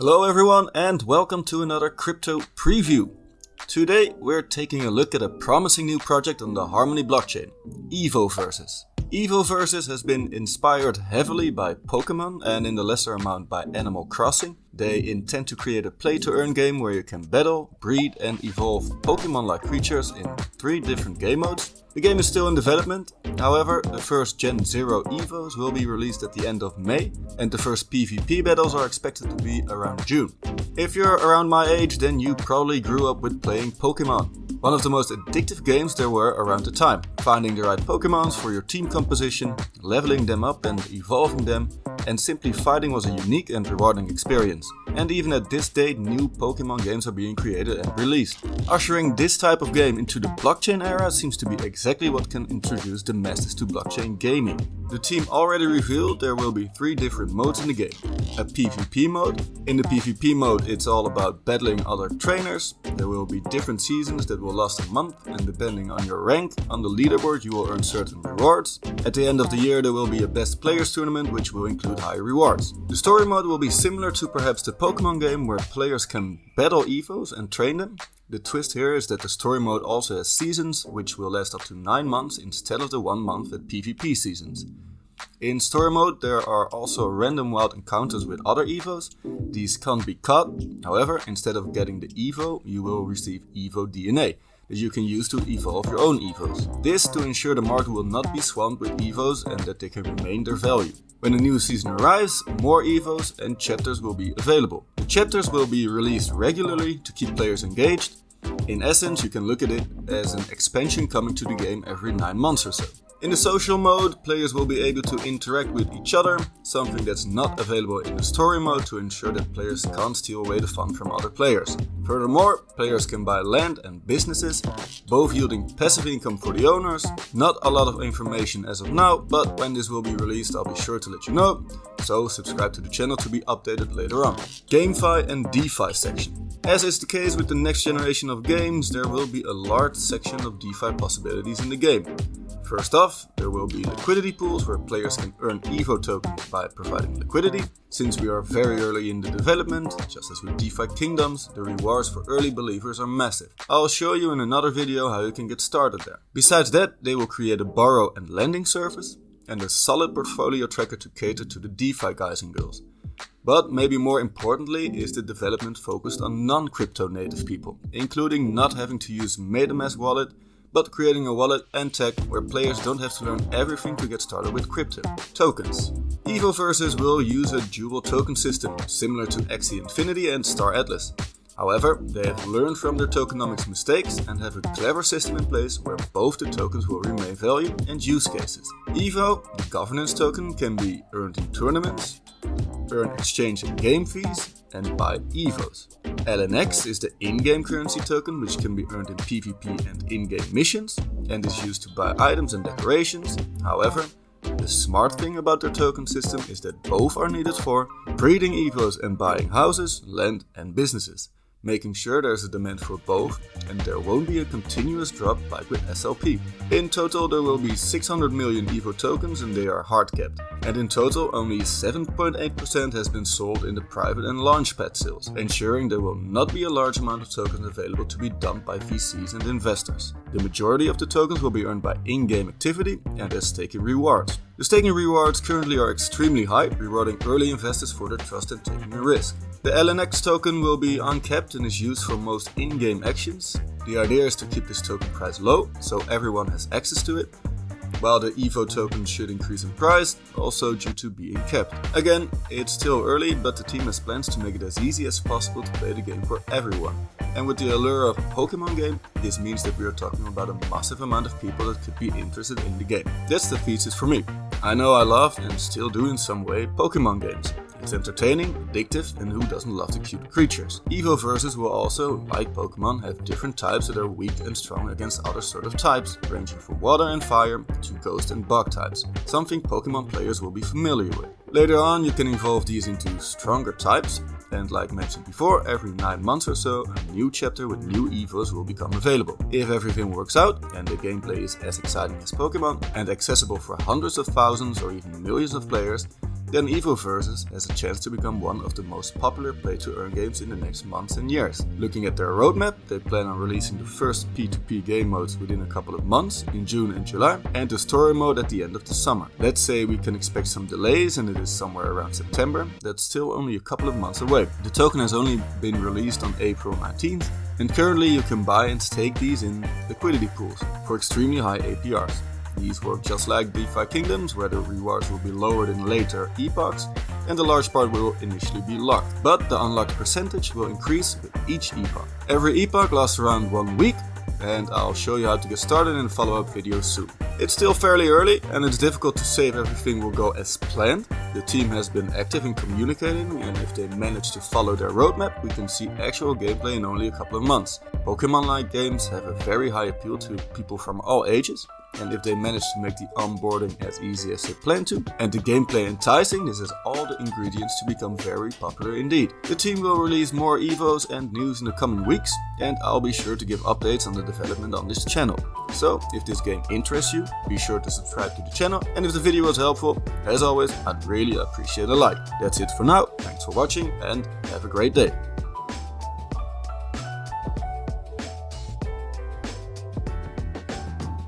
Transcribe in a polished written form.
Hello everyone and welcome to another crypto preview. Today we're taking a look at a promising new project on the Harmony blockchain, EvoVerses. EvoVerses has been inspired heavily by Pokémon and in the lesser amount by Animal Crossing. They intend to create a play-to-earn game where you can battle, breed and evolve Pokémon-like creatures in 3 different game modes. The game is still in development, however the first Gen 0 Evos will be released at the end of May and the first PvP battles are expected to be around June. If you're around my age, then you probably grew up with playing Pokémon. One of the most addictive games there were around the time. Finding the right Pokémons for your team composition, leveling them up and evolving them, and simply fighting was a unique and rewarding experience. And even at this date, new Pokémon games are being created and released. Ushering this type of game into the blockchain era seems to be exactly what can introduce the masses to blockchain gaming. The team already revealed there will be 3 different modes in the game. A PvP mode. In the PvP mode it's all about battling other trainers. There will be different seasons that will last a month and depending on your rank on the leaderboard you will earn certain rewards. At the end of the year there will be a best players tournament which will include high rewards. The story mode will be similar to perhaps the Pokémon game where players can battle Evos and train them. The twist here is that the story mode also has seasons which will last up to 9 months instead of the 1 month at PvP seasons. In story mode there are also random wild encounters with other Evos. These can't be caught, however instead of getting the Evo you will receive Evo DNA that you can use to evolve your own Evos. This to ensure the market will not be swamped with Evos and that they can remain their value. When the new season arrives, more Evos and chapters will be available. The chapters will be released regularly to keep players engaged. In essence, you can look at it as an expansion coming to the game every 9 months or so. In the social mode, players will be able to interact with each other, something that's not available in the story mode to ensure that players can't steal away the fun from other players. Furthermore, players can buy land and businesses, both yielding passive income for the owners. Not a lot of information as of now, but when this will be released I'll be sure to let you know, so subscribe to the channel to be updated later on. GameFi and DeFi section. As is the case with the next generation of games, there will be a large section of DeFi possibilities in the game. First off, there will be liquidity pools where players can earn Evo tokens by providing liquidity. Since we are very early in the development, just as with DeFi Kingdoms, the rewards for early believers are massive. I'll show you in another video how you can get started there. Besides that, they will create a borrow and lending service and a solid portfolio tracker to cater to the DeFi guys and girls. But maybe more importantly is the development focused on non-crypto native people, including not having to use MetaMask wallet, but creating a wallet and tech where players don't have to learn everything to get started with crypto. Tokens. EvoVerses will use a dual token system, similar to Axie Infinity and Star Atlas. However, they have learned from their tokenomics mistakes and have a clever system in place where both the tokens will remain value and use cases. Evo, the governance token, can be earned in tournaments, earn exchange and game fees, and buy Evos. LNX is the in-game currency token which can be earned in PvP and in-game missions and is used to buy items and decorations. However, the smart thing about their token system is that both are needed for breeding Evos and buying houses, land and businesses, making sure there's a demand for both and there won't be a continuous drop like with SLP. In total there will be 600 million Evo tokens and they are hard capped. And in total only 7.8% has been sold in the private and launchpad sales, ensuring there will not be a large amount of tokens available to be dumped by VCs and investors. The majority of the tokens will be earned by in-game activity and as staking rewards. The staking rewards currently are extremely high, rewarding early investors for their trust and taking a risk. The LNX token will be uncapped and is used for most in-game actions. The idea is to keep this token price low, so everyone has access to it, while the Evo token should increase in price, also due to being capped. Again, it's still early, but the team has plans to make it as easy as possible to play the game for everyone. And with the allure of a Pokémon game, this means that we are talking about a massive amount of people that could be interested in the game. That's the thesis for me. I know I love, and still do in some way, Pokémon games. It's entertaining, addictive, and who doesn't love the cute creatures? EvoVerses will also, like Pokémon, have different types that are weak and strong against other sort of types, ranging from water and fire to ghost and bug types, something Pokémon players will be familiar with. Later on you can evolve these into stronger types, and like mentioned before, every 9 months or so a new chapter with new Evos will become available. If everything works out and the gameplay is as exciting as Pokémon and accessible for hundreds of thousands or even millions of players, then EvoVerses has a chance to become one of the most popular play-to-earn games in the next months and years. Looking at their roadmap, they plan on releasing the first P2P game modes within a couple of months, in June and July, and the story mode at the end of the summer. Let's say we can expect some delays and it is somewhere around September. That's still only a couple of months away. The token has only been released on April 19th, and currently you can buy and stake these in liquidity pools for extremely high APRs. These work just like DeFi Kingdoms, where the rewards will be lowered in later epochs, and a large part will initially be locked. But the unlocked percentage will increase with each epoch. Every epoch lasts around 1 week, and I'll show you how to get started in a follow-up video soon. It's still fairly early, and it's difficult to say if everything will go as planned. The team has been active in communicating, and if they manage to follow their roadmap, we can see actual gameplay in only a couple of months. Pokemon-like games have a very high appeal to people from all ages, and if they manage to make the onboarding as easy as they plan to, and the gameplay enticing, this has all the ingredients to become very popular indeed. The team will release more evos and news in the coming weeks, and I'll be sure to give updates on the development on this channel. So, if this game interests you, be sure to subscribe to the channel, and if the video was helpful, as always, I'd really appreciate a like. That's it for now, thanks for watching, and have a great day.